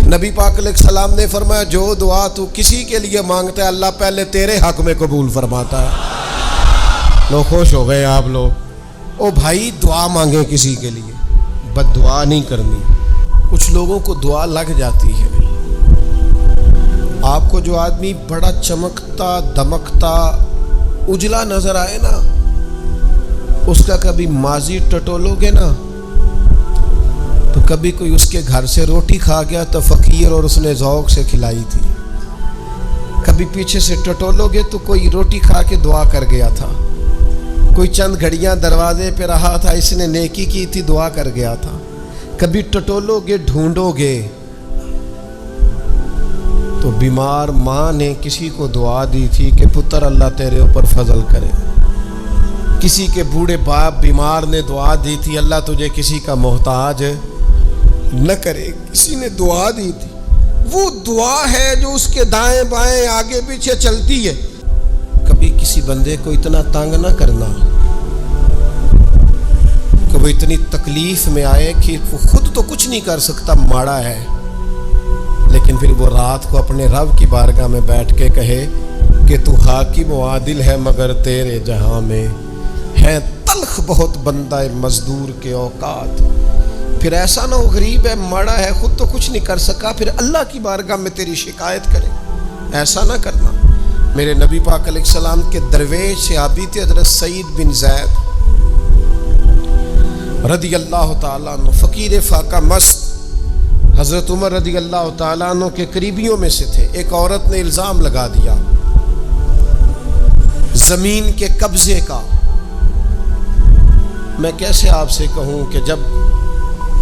نبی پاک علیہ السلام نے فرمایا جو دعا تو کسی کے لیے مانگتا ہے اللہ پہلے تیرے حق میں قبول فرماتا ہے۔ لوگ خوش ہو گئے آپ لوگ، او بھائی دعا مانگیں کسی کے لیے، بد دعا نہیں کرنی۔ کچھ لوگوں کو دعا لگ جاتی ہے۔ آپ کو جو آدمی بڑا چمکتا دمکتا اجلا نظر آئے نا، اس کا کبھی ماضی ٹٹولو گے نا تو کبھی کوئی اس کے گھر سے روٹی کھا گیا تو فقیر اور اس نے ذوق سے کھلائی تھی، کبھی پیچھے سے ٹٹولو گے تو کوئی روٹی کھا کے دعا کر گیا تھا، کوئی چند گھڑیاں دروازے پہ رہا تھا، اس نے نیکی کی تھی دعا کر گیا تھا۔ کبھی ٹٹولو گے ڈھونڈو گے تو بیمار ماں نے کسی کو دعا دی تھی کہ پتر اللہ تیرے اوپر فضل کرے، کسی کے بوڑھے باپ بیمار نے دعا دی تھی اللہ تجھے کسی کا محتاج نہ کرے، کسی نے دعا دی تھی۔ وہ دعا ہے جو اس کے دائیں بائیں آگے پیچھے چلتی ہے۔ کبھی کسی بندے کو اتنا تنگ نہ کرنا کہ وہ اتنی تکلیف میں آئے کہ وہ خود تو کچھ نہیں کر سکتا، ماڑا ہے، لیکن پھر وہ رات کو اپنے رب کی بارگاہ میں بیٹھ کے کہے کہ تو حاکم و عادل ہے مگر تیرے جہاں میں ہے تلخ بہت بندہ مزدور کے اوقات۔ پھر ایسا نہ ہو غریب ہے ماڑا ہے خود تو کچھ نہیں کر سکا پھر اللہ کی بارگاہ میں تیری شکایت کرے، ایسا نہ کرنا۔ میرے نبی پاک علیہ السلام کے درویش صحابی تھے حضرت سعید بن زید رضی اللہ تعالیٰ عنہ، فقیر فاقہ مست، حضرت عمر رضی اللہ تعالیٰ عنہ کے قریبیوں میں سے تھے۔ ایک عورت نے الزام لگا دیا زمین کے قبضے کا۔ میں کیسے آپ سے کہوں کہ جب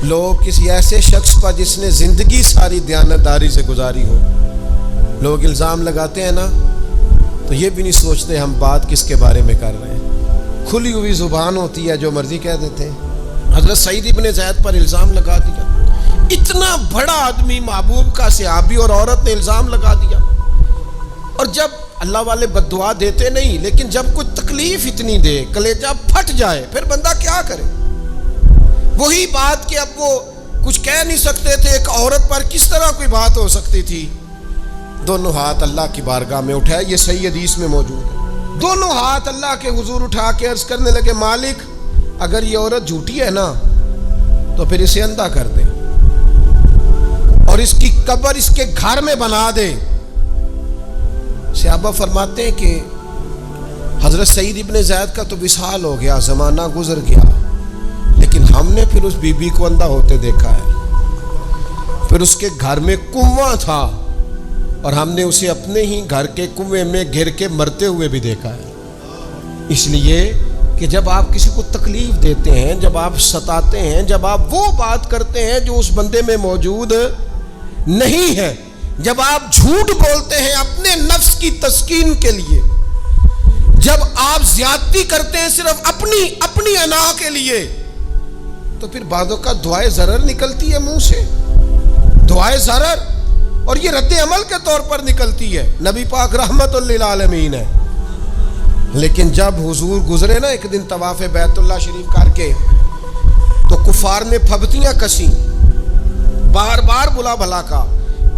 لوگ کسی ایسے شخص پر جس نے زندگی ساری دیانتداری سے گزاری ہو، لوگ الزام لگاتے ہیں نا تو یہ بھی نہیں سوچتے ہم بات کس کے بارے میں کر رہے ہیں، کھلی ہوئی زبان ہوتی ہے جو مرضی کہہ دیتے ہیں۔ حضرت سعید ابن زید پر الزام لگا دیا، اتنا بڑا آدمی محبوب کا صحابی اور عورت نے الزام لگا دیا۔ اور جب اللہ والے بد دعا دیتے نہیں، لیکن جب کوئی تکلیف اتنی دے کلیجہ پھٹ جائے پھر بندہ کیا کرے؟ وہی بات کہ اب وہ کچھ کہہ نہیں سکتے تھے، ایک عورت پر کس طرح کوئی بات ہو سکتی تھی؟ دونوں ہاتھ اللہ کی بارگاہ میں اٹھائے، یہ صحیح حدیث میں موجود ہے۔ دونوں ہاتھ اللہ کے حضور اٹھا کے عرض کرنے لگے مالک اگر یہ عورت جھوٹی ہے نا تو پھر اسے اندھا کر دے اور اس کی قبر اس کے گھر میں بنا دے۔ صحابہ فرماتے ہیں کہ حضرت سعید ابن زید کا تو وصال ہو گیا، زمانہ گزر گیا، لیکن ہم نے پھر اس بی بی کو اندھا ہوتے دیکھا ہے۔ پھر اس کے گھر میں کنواں تھا اور ہم نے اسے اپنے ہی گھر کے کنویں میں گر کے مرتے ہوئے بھی دیکھا ہے۔ اس لیے کہ جب آپ کسی کو تکلیف دیتے ہیں، جب آپ ستاتے ہیں، جب آپ وہ بات کرتے ہیں جو اس بندے میں موجود نہیں ہے، جب آپ جھوٹ بولتے ہیں اپنے نفس کی تسکین کے لیے، جب آپ زیادتی کرتے ہیں صرف اپنی انا کے لیے، تو پھر بعضوں کا دعائے ضرر نکلتی ہے منہ سے، دعائے ضرر، اور یہ رد عمل کے طور پر نکلتی ہے۔ نبی پاک رحمت للعالمین ہے، لیکن جب حضور گزرے نا ایک دن طواف بیت اللہ شریف کر کے تو کفار نے پھبتیاں کسیں، بار بار بلا بھلا کا،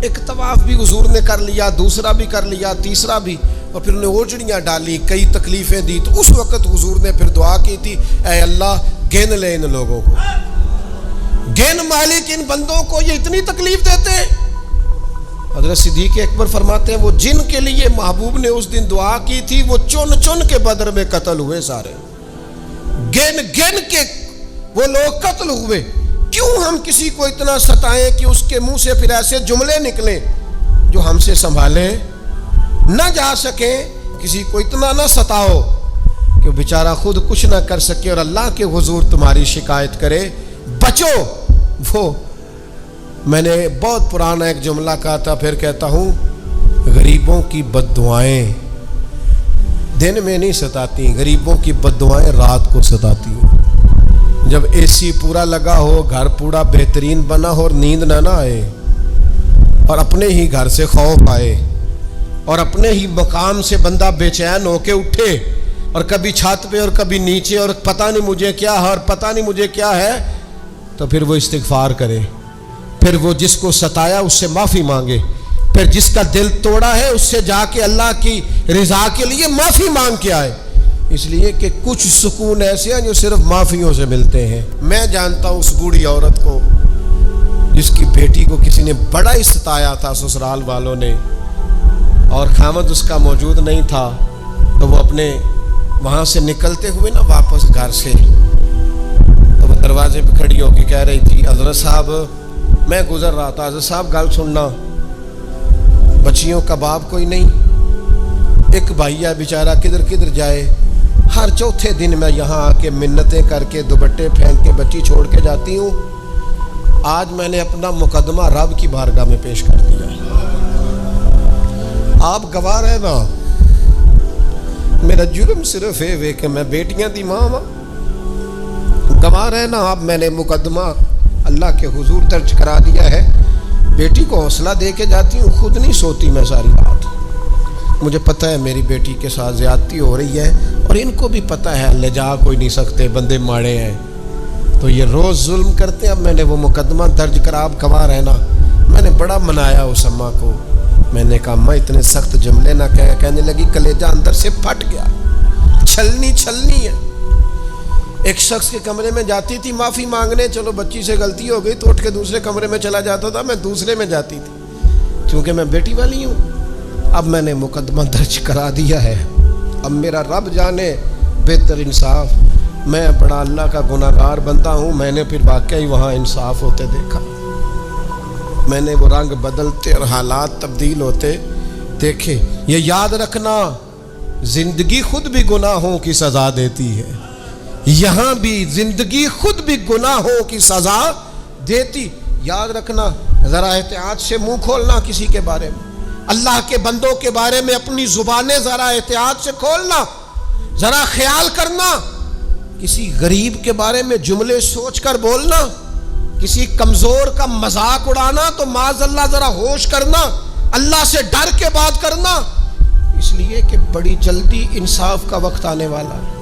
ایک طواف بھی حضور نے کر لیا، دوسرا بھی کر لیا، تیسرا بھی، اور پھر انہیں اوجڑیاں ڈالی، کئی تکلیفیں دی۔ تو اس وقت حضور نے پھر دعا کی تھی اے اللہ گن لے ان لوگوں کو، گن مالک ان بندوں کو، یہ اتنی تکلیف دیتے ہیں۔ حضرت صدیق اکبر فرماتے ہیں وہ جن کے لیے محبوب نے اس دن دعا کی تھی وہ چن چن کے بدر میں قتل ہوئے، سارے گن گن کے وہ لوگ قتل ہوئے۔ کیوں ہم کسی کو اتنا ستائیں کہ اس کے منہ سے پھر ایسے جملے نکلیں جو ہم سے سنبھالے نہ جا سکیں؟ کسی کو اتنا نہ ستاؤ کہ بیچارہ خود کچھ نہ کر سکے اور اللہ کے حضور تمہاری شکایت کرے۔ بچو، وہ میں نے بہت پرانا ایک جملہ کہا تھا، پھر کہتا ہوں، غریبوں کی بد دعائیں دن میں نہیں ستاتی، غریبوں کی بد دعائیں رات کو ستاتی ہیں۔ جب اے سی پورا لگا ہو، گھر پورا بہترین بنا ہو اور نیند نہ آئے اور اپنے ہی گھر سے خوف آئے اور اپنے ہی مقام سے بندہ بے چین ہو کے اٹھے اور کبھی چھت پہ اور کبھی نیچے اور پتہ نہیں مجھے کیا ہے اور پتہ نہیں مجھے کیا ہے، تو پھر وہ استغفار کرے، پھر وہ جس کو ستایا اس سے معافی مانگے، پھر جس کا دل توڑا ہے اس سے جا کے اللہ کی رضا کے لیے معافی مانگ کے آئے، اس لیے کہ کچھ سکون ایسے ہیں جو صرف معافیوں سے ملتے ہیں۔ میں جانتا ہوں اس بوڑھی عورت کو جس کی بیٹی کو کسی نے بڑا ہی ستایا تھا سسرال والوں نے، اور خامد اس کا موجود نہیں تھا، تو وہ اپنے وہاں سے نکلتے ہوئے نا واپس گھر سے، تو وہ دروازے پہ کھڑی ہو کے کہہ رہی تھی حضرت صاحب میں گزر رہا تھا، حضرت صاحب گل سننا، بچیوں کا باپ کوئی نہیں، ایک بھائیا بیچارہ کدھر کدھر جائے، ہر چوتھے دن میں یہاں آ کے منتیں کر کے دوپٹے پھینک کے بچی چھوڑ کے جاتی ہوں، آج میں نے اپنا مقدمہ رب کی بارگاہ میں پیش کر دیا، آپ گواہ رہے نا، میرا جرم صرف ہے کہ میں بیٹیاں دی ماں ہوں، گواہ رہے نا آپ، میں نے مقدمہ اللہ کے حضور درج کرا دیا ہے، بیٹی کو حوصلہ دے کے جاتی ہوں، خود نہیں سوتی میں ساری رات، مجھے پتہ ہے میری بیٹی کے ساتھ زیادتی ہو رہی ہے، اور ان کو بھی پتہ ہے لے جا کوئی نہیں سکتے، بندے ماڑے ہیں، تو یہ روز ظلم کرتے ہیں۔ اب میں نے وہ مقدمہ درج کرا، آپ گواہ رہنا، میں نے بڑا منایا اس اماں کو، میں نے کہا اماں اتنے سخت جملے نہ کہنے لگی کلیجہ اندر سے پھٹ گیا، چھلنی ہے۔ ایک شخص کے کمرے میں جاتی تھی معافی مانگنے، چلو بچی سے غلطی ہو گئی تو اٹھ کے دوسرے کمرے میں چلا جاتا تھا، میں دوسرے میں جاتی تھی کیونکہ میں بیٹی والی ہوں۔ اب میں نے مقدمہ درج کرا دیا ہے، اب میرا رب جانے بہتر انصاف، میں بڑا اللہ کا گناہگار بنتا ہوں، میں نے پھر واقعی وہاں انصاف ہوتے دیکھا، میں نے وہ رنگ بدلتے اور حالات تبدیل ہوتے دیکھے۔ یہ یاد رکھنا زندگی خود بھی گناہوں کی سزا دیتی ہے، یہاں بھی زندگی خود بھی گناہوں کی سزا دیتی، یاد رکھنا، ذرا احتیاط سے منہ کھولنا کسی کے بارے میں، اللہ کے بندوں کے بارے میں اپنی زبانیں ذرا احتیاط سے کھولنا، ذرا خیال کرنا، کسی غریب کے بارے میں جملے سوچ کر بولنا، کسی کمزور کا مذاق اڑانا تو معاذ اللہ ذرا ہوش کرنا، اللہ سے ڈر کے بات کرنا، اس لیے کہ بڑی جلدی انصاف کا وقت آنے والا ہے،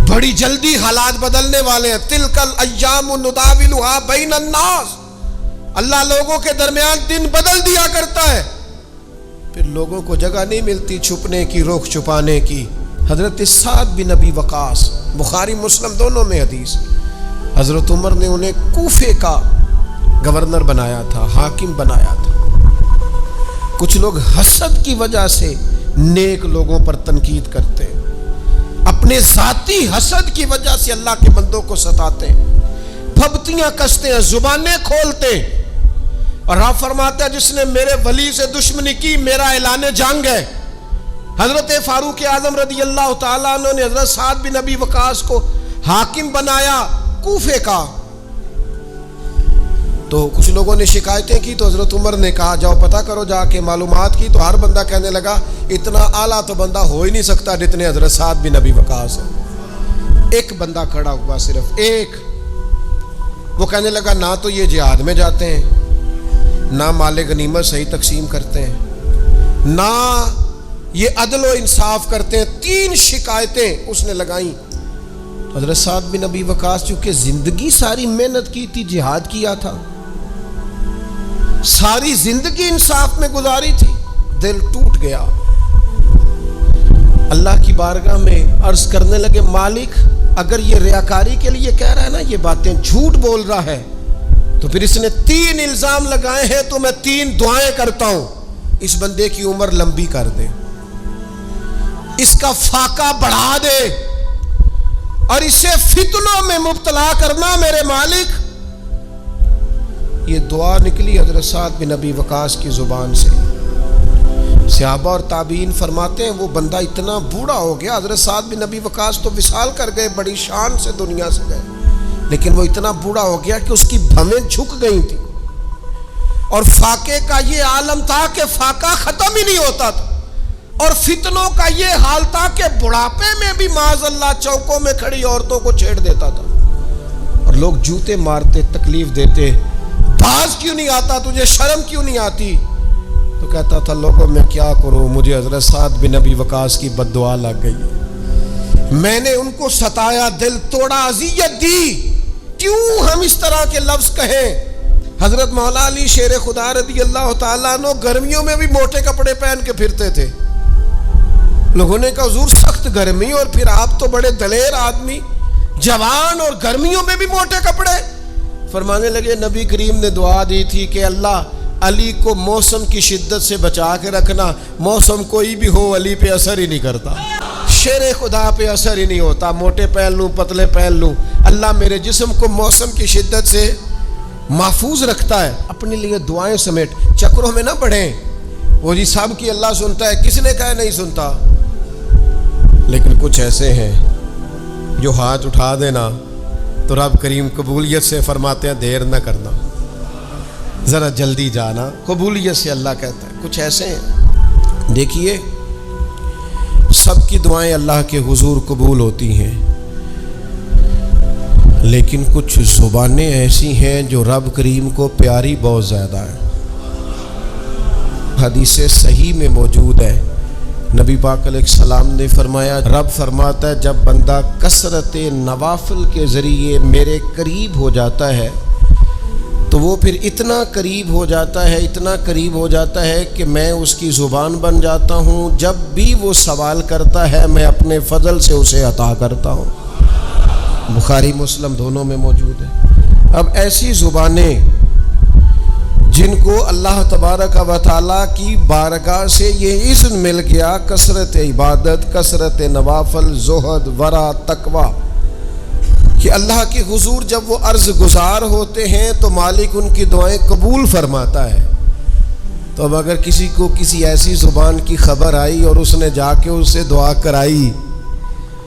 بڑی جلدی حالات بدلنے والے ہیں۔ تلک الایام نداولها بین الناس، اللہ لوگوں کے درمیان دن بدل دیا کرتا ہے، پھر لوگوں کو جگہ نہیں ملتی چھپنے کی، رخ چھپانے کی۔ حضرت سعد بن ابی وقاص، بخاری مسلم دونوں میں حدیث، حضرت عمر نے انہیں کوفے کا گورنر بنایا تھا، حاکم بنایا تھا۔ کچھ لوگ حسد کی وجہ سے نیک لوگوں پر تنقید کرتے ہیں، اپنے ذاتی حسد کی وجہ سے اللہ کے بندوں کو ستاتے ہیں، پھبتیاں کستے ہیں، زبانیں کھولتے ہیں، اور آپ فرماتے ہیں جس نے میرے ولی سے دشمنی کی میرا اعلان جنگ ہے۔ حضرت فاروق اعظم رضی اللہ تعالیٰ عنہ نے حضرت سعد بن ابی وقاص کو حاکم بنایا کوفے کا، تو کچھ لوگوں نے شکایتیں کی، تو حضرت عمر نے کہا جاؤ پتہ کرو جا کے، معلومات کی، تو ہر بندہ کہنے لگا اتنا اعلیٰ تو بندہ ہو ہی نہیں سکتا جتنے حضرت سعد بن ابی وقاص ہیں۔ ایک بندہ کھڑا ہوا، صرف ایک، وہ کہنے لگا نہ تو یہ جہاد میں جاتے ہیں، نہ مال غنیمت صحیح تقسیم کرتے ہیں، نہ یہ عدل و انصاف کرتے ہیں۔ 3 شکایتیں اس نے لگائیں۔ حضرت سعد بن ابی وقاص چونکہ زندگی ساری محنت کی تھی، جہاد کیا تھا، ساری زندگی انصاف میں گزاری تھی، دل ٹوٹ گیا، اللہ کی بارگاہ میں عرض کرنے لگے مالک اگر یہ ریاکاری کے لیے کہہ رہا ہے نا، یہ باتیں جھوٹ بول رہا ہے، تو پھر اس نے 3 الزام لگائے ہیں، تو میں 3 دعائیں کرتا ہوں، اس بندے کی عمر لمبی کر دے، اس کا فاقہ بڑھا دے، اور اسے فتنوں میں مبتلا کرنا میرے مالک۔ یہ دعا نکلی حضرت سعد بن ابی وقاص کی زبان سے۔ صحابہ اور تابعین فرماتے ہیں وہ بندہ اتنا بوڑھا ہو گیا، حضرت سعد بن ابی وقاص تو وصال کر گئے، بڑی شان سے دنیا سے گئے، لیکن وہ اتنا بوڑھا ہو گیا کہ اس کی بھویں جھک گئی تھی، اور فاقے کا یہ عالم تھا کہ فاقہ ختم ہی نہیں ہوتا تھا، اور فتنوں کا یہ حال تھا کہ بڑھاپے میں بھی معاذ اللہ چوکوں میں کھڑی عورتوں کو چھیڑ دیتا تھا، اور لوگ جوتے مارتے، تکلیف دیتے، باز کیوں نہیں آتا تجھے، شرم کیوں نہیں آتی؟ تو کہتا تھا لوگوں میں کیا کروں، مجھے حضرت سعد بن ابی وقاص کی بد دعا لگ گئی، میں نے ان کو ستایا، دل توڑا، اذیت دی، کیوں ہم اس طرح کے لفظ کہیں؟ حضرت مولا علی شیر خدا رضی اللہ تعالیٰ عنہ گرمیوں میں بھی موٹے کپڑے پہن کے پھرتے تھے. لوگوں نے کہا حضور سخت گرمی اور پھر آپ تو بڑے دلیر آدمی, جوان اور گرمیوں میں بھی موٹے کپڑے. فرمانے لگے نبی کریم نے دعا دی تھی کہ اللہ علی کو موسم کی شدت سے بچا کے رکھنا, موسم کوئی بھی ہو علی پہ اثر ہی نہیں کرتا, شیر خدا پہ اثر ہی نہیں ہوتا, موٹے پہن لوں پتلے پہن لوں, اللہ میرے جسم کو موسم کی شدت سے محفوظ رکھتا ہے. اپنے لیے دعائیں سمیٹ, چکروں میں نہ پڑھیں وہ جی سب کی اللہ سنتا ہے, کس نے کہا نہیں سنتا. لیکن کچھ ایسے ہیں جو ہاتھ اٹھا دینا تو رب کریم قبولیت سے فرماتے ہیں دیر نہ کرنا, ذرا جلدی جانا, قبولیت سے اللہ کہتا ہے. کچھ ایسے ہیں, دیکھیے سب کی دعائیں اللہ کے حضور قبول ہوتی ہیں, لیکن کچھ زبانیں ایسی ہیں جو رب کریم کو پیاری بہت زیادہ ہے. حدیث صحیح میں موجود ہے, نبی پاک علیہ السلام نے فرمایا, رب فرماتا ہے جب بندہ کثرت نوافل کے ذریعے میرے قریب ہو جاتا ہے تو وہ پھر اتنا قریب ہو جاتا ہے, اتنا قریب ہو جاتا ہے کہ میں اس کی زبان بن جاتا ہوں. جب بھی وہ سوال کرتا ہے میں اپنے فضل سے اسے عطا کرتا ہوں. بخاری مسلم دونوں میں موجود ہے. اب ایسی زبانیں جن کو اللہ تبارک و تعالیٰ کی بارگاہ سے یہ اذن مل گیا, کثرت عبادت, کثرت نوافل, زہد, ورع, تقویٰ, کہ اللہ کے حضور جب وہ عرض گزار ہوتے ہیں تو مالک ان کی دعائیں قبول فرماتا ہے. تو اب اگر کسی کو کسی ایسی زبان کی خبر آئی اور اس نے جا کے اس سے دعا کرائی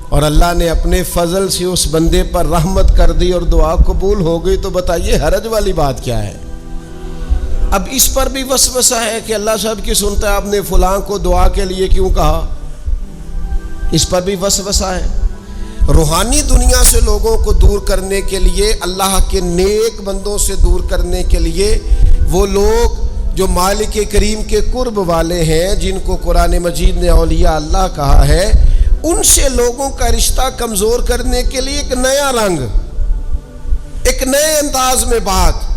اور اللہ نے اپنے فضل سے اس بندے پر رحمت کر دی اور دعا قبول ہو گئی, تو بتائیے حرج والی بات کیا ہے. اب اس پر بھی وسوسہ ہے کہ اللہ صاحب کی سنتا ہے, آپ نے فلاں کو دعا کے لیے کیوں کہا, اس پر بھی وسوسہ ہے. روحانی دنیا سے لوگوں کو دور کرنے کے لیے, اللہ کے نیک بندوں سے دور کرنے کے لیے, وہ لوگ جو مالک کریم کے قرب والے ہیں, جن کو قرآن مجید نے اولیاء اللہ کہا ہے, ان سے لوگوں کا رشتہ کمزور کرنے کے لیے ایک نیا رنگ, ایک نئے انداز میں بات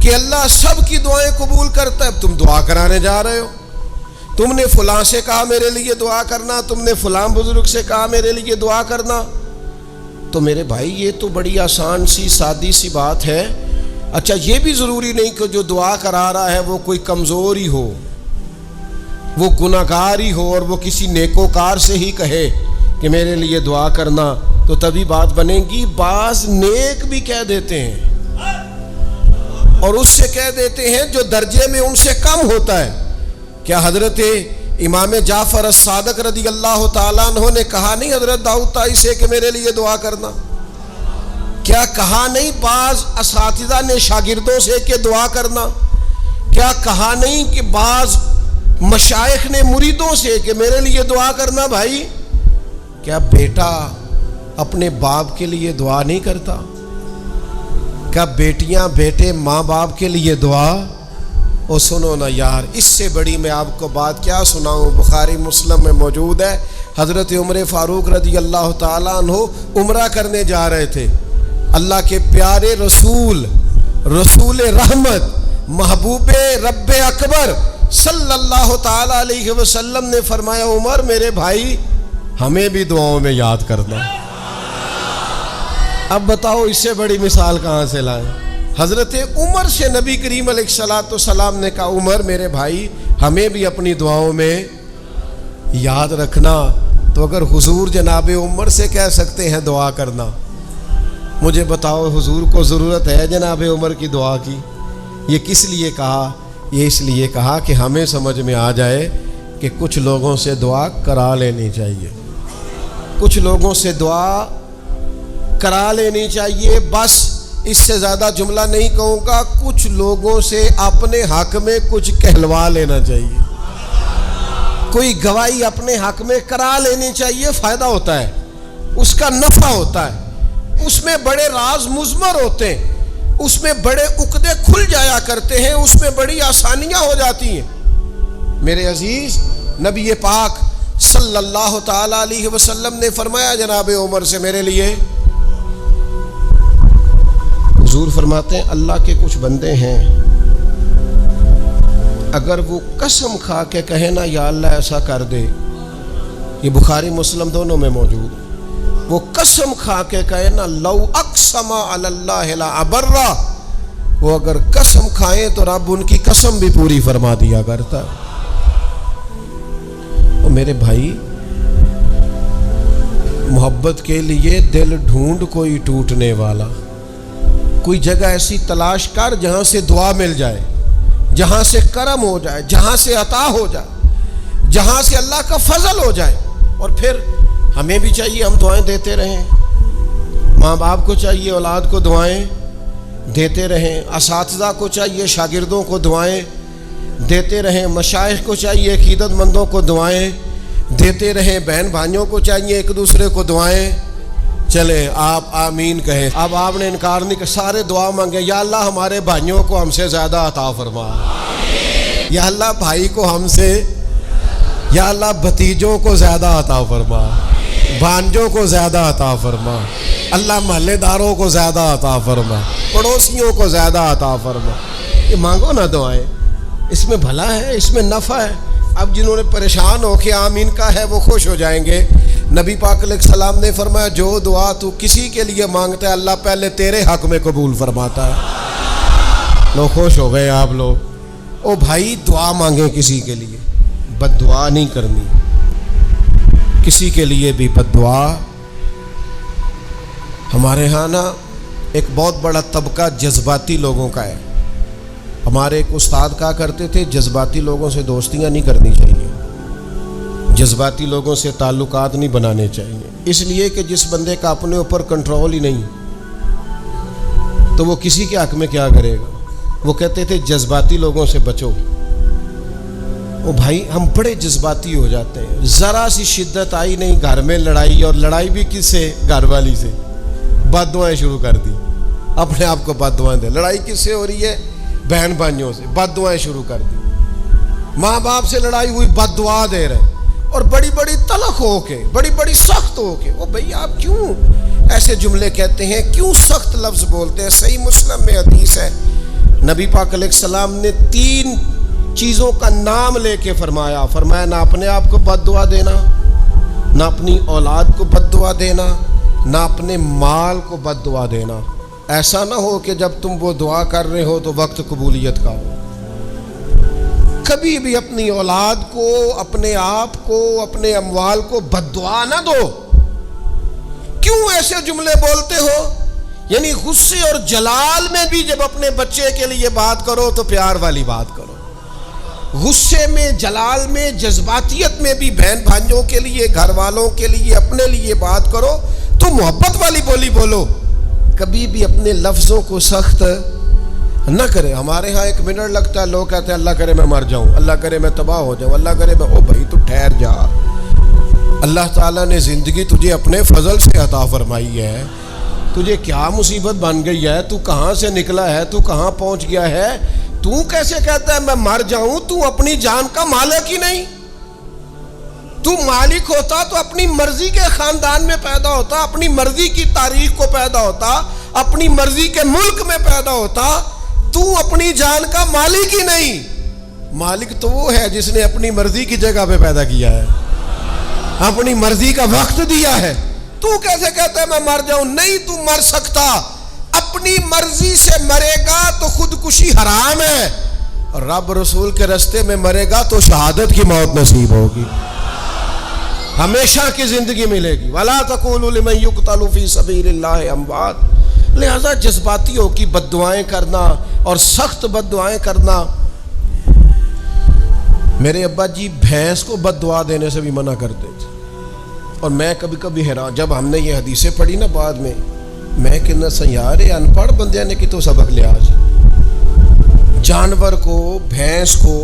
کہ اللہ سب کی دعائیں قبول کرتا ہے. تم دعا کرانے جا رہے ہو, تم نے فلاں سے کہا میرے لیے دعا کرنا, تم نے فلاں بزرگ سے کہا میرے لیے دعا کرنا. تو میرے بھائی یہ تو بڑی آسان سی سادی سی بات ہے. اچھا یہ بھی ضروری نہیں کہ جو دعا کرا رہا ہے وہ کوئی کمزور ہی ہو, وہ گناہگار ہی ہو, اور وہ کسی نیکوکار سے ہی کہے کہ میرے لیے دعا کرنا تو تبھی بات بنے گی. بعض نیک بھی کہہ دیتے ہیں اور اس سے کہہ دیتے ہیں جو درجے میں ان سے کم ہوتا ہے. کیا حضرت امام جعفر الصادق رضی اللہ تعالیٰ عنہ نے کہا نہیں حضرت داؤد طائی سے کہ میرے لیے دعا کرنا؟ کیا کہا نہیں بعض اساتذہ نے شاگردوں سے کہ دعا کرنا؟ کیا کہا نہیں کہ بعض مشائخ نے مریدوں سے کہ میرے لیے دعا کرنا؟ بھائی کیا بیٹا اپنے باپ کے لیے دعا نہیں کرتا؟ کیا بیٹیاں بیٹے ماں باپ کے لیے دعا؟ او سنو نا یار, اس سے بڑی میں آپ کو بات کیا سناؤں. بخاری مسلم میں موجود ہے, حضرت عمر فاروق رضی اللہ تعالیٰ عنہ عمرہ کرنے جا رہے تھے. اللہ کے پیارے رسول, رسول رحمت, محبوب رب اکبر صلی اللہ تعالیٰ علیہ وسلم نے فرمایا, عمر میرے بھائی ہمیں بھی دعاؤں میں یاد کرنا. اب بتاؤ اس سے بڑی مثال کہاں سے لائیں. حضرت عمر سے نبی کریم علیہ الصلوۃ والسلام نے کہا, عمر میرے بھائی ہمیں بھی اپنی دعاؤں میں یاد رکھنا. تو اگر حضور جناب عمر سے کہہ سکتے ہیں دعا کرنا, مجھے بتاؤ حضور کو ضرورت ہے جناب عمر کی دعا کی؟ یہ کس لیے کہا؟ یہ اس لیے کہا کہ ہمیں سمجھ میں آ جائے کہ کچھ لوگوں سے دعا کرا لینی چاہیے, کچھ لوگوں سے دعا کرا لینی چاہیے. بس اس سے زیادہ جملہ نہیں کہوں گا, کچھ لوگوں سے اپنے حق میں کچھ کہلوا لینا چاہیے, کوئی گواہی اپنے حق میں کرا لینی چاہیے. فائدہ ہوتا ہے, اس کا نفع ہوتا ہے, اس میں بڑے راز مضمر ہوتے ہیں, اس میں بڑے عقدے کھل جایا کرتے ہیں, اس میں بڑی آسانیاں ہو جاتی ہیں. میرے عزیز نبی پاک صلی اللہ تعالی علیہ وسلم نے فرمایا جناب عمر سے میرے لیے, حضور فرماتے ہیں اللہ کے کچھ بندے ہیں اگر وہ قسم کھا کے کہے نا یا اللہ ایسا کر دے، یہ بخاری مسلم دونوں میں موجود ہے، وہ قسم کھا کے کہے نا لو اقسم علی اللہ لا ابرہ، وہ اگر قسم کھائیں تو رب ان کی قسم بھی پوری فرما دیا کرتا۔ اور میرے بھائی، محبت کے لیے دل ڈھونڈ کوئی ٹوٹنے والا، کوئی جگہ ایسی تلاش کر جہاں سے دعا مل جائے، جہاں سے کرم ہو جائے، جہاں سے عطا ہو جائے، جہاں سے اللہ کا فضل ہو جائے۔ اور پھر ہمیں بھی چاہیے ہم دعائیں دیتے رہیں، ماں باپ کو چاہیے اولاد کو دعائیں دیتے رہیں، اساتذہ کو چاہیے شاگردوں کو دعائیں دیتے رہیں، مشائخ کو چاہیے عقیدت مندوں کو دعائیں دیتے رہیں، بہن بھائیوں کو چاہیے ایک دوسرے کو دعائیں۔ چلیں آپ آمین کہیں۔ اب آپ نے انکار نہیں کہ سارے دعا مانگے، یا اللہ ہمارے بھائیوں کو ہم سے زیادہ عطا فرما، یا اللہ بھائی کو ہم سے، یا اللہ بھتیجوں کو زیادہ عطا فرما، بھانجوں کو زیادہ عطا فرما، اللہ محلے داروں کو زیادہ عطا فرما، پڑوسیوں کو زیادہ عطا فرما۔ یہ مانگو نا دعائیں، اس میں بھلا ہے، اس میں نفع ہے۔ اب جنہوں نے پریشان ہو کے آمین کا ہے وہ خوش ہو جائیں گے۔ نبی پاک علیہ السلام نے فرمایا جو دعا تو کسی کے لیے مانگتا ہے اللہ پہلے تیرے حق میں قبول فرماتا ہے۔ لوگ خوش ہو گئے آپ لوگ۔ او بھائی دعا مانگیں کسی کے لیے، بد دعا نہیں کرنی، کسی کے لیے بھی بد دعا۔ ہمارے ہاں نا ایک بہت بڑا طبقہ جذباتی لوگوں کا ہے۔ ہمارے ایک استاد کہا کرتے تھے جذباتی لوگوں سے دوستیاں نہیں کرنی چاہیے، جذباتی لوگوں سے تعلقات نہیں بنانے چاہیے، اس لیے کہ جس بندے کا اپنے اوپر کنٹرول ہی نہیں تو وہ کسی کے حق میں کیا کرے گا۔ وہ کہتے تھے جذباتی لوگوں سے بچو۔ او بھائی ہم بڑے جذباتی ہو جاتے ہیں، ذرا سی شدت آئی نہیں گھر میں لڑائی، اور لڑائی بھی کس سے؟ گھر والی سے، بد دعائیں شروع کر دی، اپنے آپ کو بد دعائیں دے۔ لڑائی کس سے ہو رہی ہے؟ بہن بھائیوں سے، بد دعائیں شروع کر دی۔ ماں باپ سے لڑائی ہوئی، بد دعا دے رہے، اور بڑی بڑی تلخ ہو کے، بڑی بڑی سخت ہو کے۔ او بھئی آپ کیوں ایسے جملے کہتے ہیں، کیوں سخت لفظ بولتے ہیں؟ صحیح مسلم میں حدیث ہے، نبی پاک علیہ السلام نے 3 چیزوں کا نام لے کے فرمایا نہ اپنے آپ کو بد دعا دینا، نہ اپنی اولاد کو بد دعا دینا، نہ اپنے مال کو بد دعا دینا۔ ایسا نہ ہو کہ جب تم وہ دعا کر رہے ہو تو وقت قبولیت کا ہو۔ کبھی بھی اپنی اولاد کو، اپنے آپ کو، اپنے اموال کو بد دعا نہ دو۔ کیوں ایسے جملے بولتے ہو؟ یعنی غصے اور جلال میں بھی جب اپنے بچے کے لیے بات کرو تو پیار والی بات کرو، غصے میں، جلال میں، جذباتیت میں بھی بہن بھائیوں کے لیے، گھر والوں کے لیے، اپنے لیے بات کرو تو محبت والی بولی بولو۔ کبھی بھی اپنے لفظوں کو سخت نہ کرے۔ ہمارے ہاں 1 منٹ لگتا ہے، لوگ کہتے ہیں اللہ کرے میں مر جاؤں، اللہ کرے میں تباہ ہو جاؤں، اللہ کرے میں۔ او بھائی تو ٹھہر جا، اللہ تعالیٰ نے زندگی تجھے اپنے فضل سے عطا فرمائی ہے، تجھے کیا مصیبت بن گئی ہے، تو کہاں سے نکلا ہے، تو کہاں پہنچ گیا ہے، تو کیسے کہتا ہے میں مر جاؤں؟ تو اپنی جان کا مالک ہی نہیں۔ تو مالک ہوتا تو اپنی مرضی کے خاندان میں پیدا ہوتا، اپنی مرضی کی تاریخ کو پیدا ہوتا، اپنی مرضی کے ملک میں پیدا ہوتا۔ تو اپنی جان کا مالک ہی نہیں۔ مالک تو وہ ہے جس نے اپنی مرضی کی جگہ پہ پیدا کیا ہے، اپنی مرضی کا وقت دیا ہے۔ تو کیسے کہتا ہے میں مر جاؤں؟ نہیں، تو مر سکتا، اپنی مرضی سے مرے گا تو خودکشی حرام ہے، اور رب رسول کے راستے میں مرے گا تو شہادت کی موت نصیب ہوگی، ہمیشہ کی زندگی ملے گی۔ وَلَا تَقُولُوا لِمَن يُقْتَلُ فِي سَبِيلِ اللَّهِ أَمْوَاتٌ۔ لہذا جذباتی ہو کی بد دعائیں کرنا اور سخت بد دعائیں کرنا۔ میرے ابا جی بھینس کو بد دعا دینے سے بھی منع کرتے تھے، اور میں کبھی کبھی حیران، جب ہم نے یہ حدیثیں پڑھی نا بعد میں کہنا سیار ان پڑھ بندے نے کی تو سبق لیا۔ جانور کو، بھینس کو،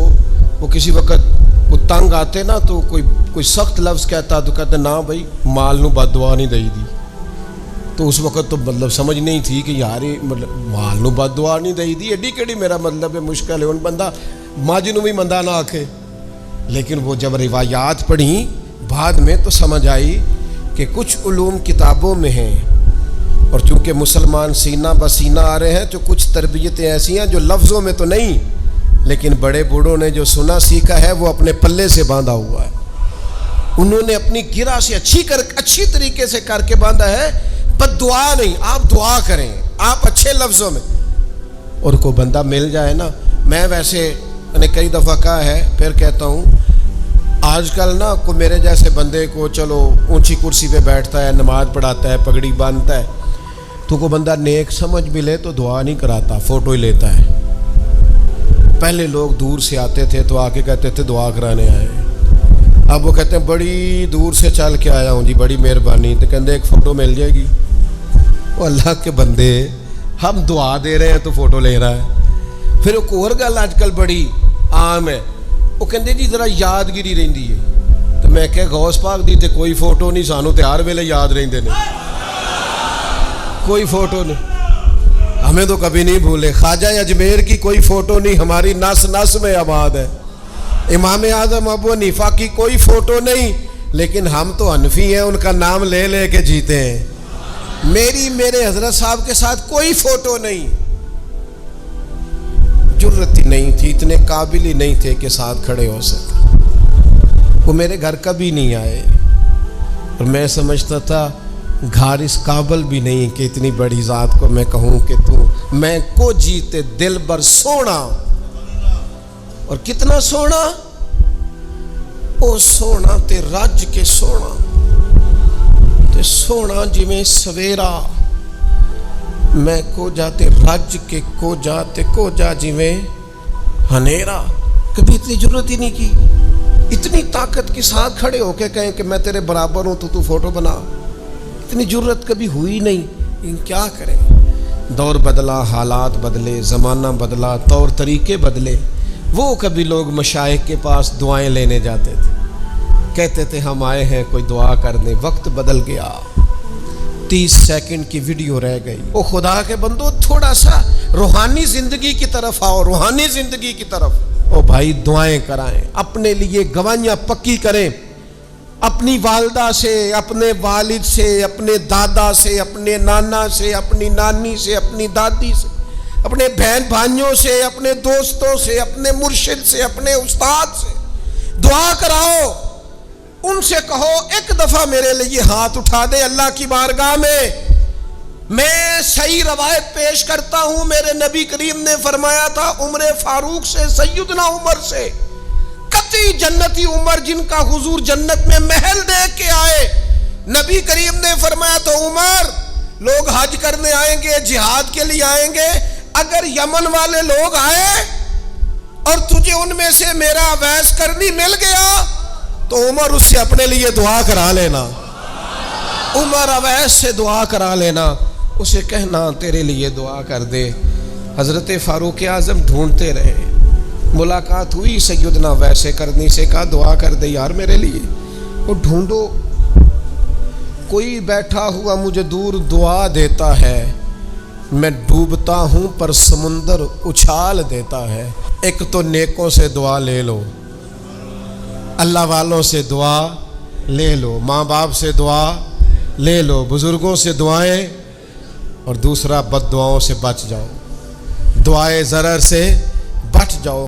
وہ کسی وقت وہ تنگ آتے نا تو کوئی سخت لفظ کہتا تو کہتے نا بھائی مال نو بد دعا نہیں دئی دی۔ تو اس وقت تو مطلب سمجھ نہیں تھی کہ یار مطلب مال نو بد دعا نہیں دئی دی، ایڈی کیڑی میرا مطلب ہے مشکل ہے ان بندہ ماج نو بھی مندہ نہ آکھے۔ لیکن وہ جب روایات پڑھیں بعد میں تو سمجھ آئی کہ کچھ علوم کتابوں میں ہیں، اور چونکہ مسلمان سینہ بسینہ آ رہے ہیں تو کچھ تربیتیں ایسی ہیں جو لفظوں میں تو نہیں، لیکن بڑے بوڑھوں نے جو سنا سیکھا ہے وہ اپنے پلے سے باندھا ہوا ہے، انہوں نے اپنی گرہ سے اچھی طریقے سے کر کے باندھا ہے۔ بد دعا نہیں، آپ دعا کریں، آپ اچھے لفظوں میں، اور کوئی بندہ مل جائے نا۔ میں ویسے نے کئی دفعہ کہا ہے، پھر کہتا ہوں، آج کل نا کو میرے جیسے بندے کو چلو اونچی کرسی پہ بیٹھتا ہے، نماز پڑھاتا ہے، پگڑی باندھتا ہے، تو کوئی بندہ نیک سمجھ بھی لے تو دعا نہیں کراتا، فوٹو ہی لیتا ہے۔ پہلے لوگ دور سے آتے تھے تو آ کے کہتے تھے دعا کرانے آئے، اب وہ کہتے ہیں بڑی دور سے چل کے آیا ہوں جی، بڑی مہربانی، تو کہتے ایک فوٹو مل جائے گی۔ وہ اللہ کے بندے، ہم دعا دے رہے ہیں تو فوٹو لے رہا ہے۔ پھر ایک اور گل آج کل بڑی عام ہے، وہ کہتے جی ذرا یادگیری رہندی ہے، تو میں کہ غوث پاک دی تے کوئی فوٹو نہیں، سانو تے ہر ویلے یاد رہندے نے، کوئی فوٹو نہیں، ہمیں تو کبھی نہیں بھولے۔ خواجہ اجمیر کی کوئی فوٹو نہیں، ہماری نس نس میں آباد ہے۔ امام اعظم ابو حنیفہ کی کوئی فوٹو نہیں، لیکن ہم تو حنفی ہیں، ان کا نام لے لے کے جیتے ہیں۔ میرے حضرت صاحب کے ساتھ کوئی فوٹو نہیں، جرت ہی نہیں تھی، اتنے قابل ہی نہیں تھے کہ ساتھ کھڑے ہو سکے۔ وہ میرے گھر کبھی نہیں آئے، اور میں سمجھتا تھا گھر اس قابل بھی نہیں کہ اتنی بڑی ذات کو میں کہوں کہ تو میں کو جیتے دل بر سونا، اور کتنا سونا، او سونا تے رج کے سونا تے سونا جی میں سویرا، میں کو جاتے رج کے کو جاتے کو جا جی میں ہنیرا۔ کبھی اتنی ضرورت ہی نہیں کی، اتنی طاقت کے ساتھ کھڑے ہو کے کہیں کہ میں تیرے برابر ہوں تو فوٹو بنا، اتنی ضرورت کبھی ہوئی نہیں۔ لیکن کیا کریں، دور بدلا، حالات بدلے، زمانہ بدلا، طور طریقے بدلے۔ وہ کبھی لوگ مشائخ کے پاس دعائیں لینے جاتے تھے، کہتے تھے ہم آئے ہیں کوئی دعا کر دیں، وقت بدل گیا، 30 سیکنڈ کی ویڈیو رہ گئی۔ او خدا کے بندو، تھوڑا سا روحانی زندگی کی طرف آؤ، روحانی زندگی کی طرف۔ او بھائی دعائیں کرائیں، اپنے لیے گواہیاں پکی کریں، اپنی والدہ سے، اپنے والد سے، اپنے دادا سے، اپنے نانا سے، اپنی نانی سے، اپنی دادی سے، اپنے بہن بھائیوں سے، اپنے دوستوں سے، اپنے مرشد سے، اپنے استاد سے دعا کراؤ۔ ان سے کہو ایک دفعہ میرے لیے ہاتھ اٹھا دے اللہ کی بارگاہ میں صحیح روایت پیش کرتا ہوں، میرے نبی کریم نے فرمایا تھا عمر فاروق سے، سیدنا عمر سے، قطعی جنتی عمر جن کا حضور جنت میں محل دیکھ کے آئے، نبی کریم نے فرمایا تو عمر، لوگ حج کرنے آئیں گے، جہاد کے لیے آئیں گے، اگر یمن والے لوگ آئے اور تجھے ان میں سے میرا اویس کرنی مل گیا تو عمر اس سے اپنے لیے دعا کرا لینا، عمر اویس سے دعا کرا لینا، اسے کہنا تیرے لیے دعا کر دے۔ حضرت فاروق اعظم ڈھونڈتے رہے، ملاقات ہوئی سیدنا اویس کرنی سے، کہا دعا کر دے یار میرے لیے۔ وہ ڈھونڈو، کوئی بیٹھا ہوا مجھے دور دعا دیتا ہے، میں ڈوبتا ہوں پر سمندر اچھال دیتا ہے۔ ایک تو نیکوں سے دعا لے لو، اللہ والوں سے دعا لے لو، ماں باپ سے دعا لے لو، بزرگوں سے دعائیں، اور دوسرا بد دعاؤں سے بچ جاؤ، دعائے ضرر سے بچ جاؤ۔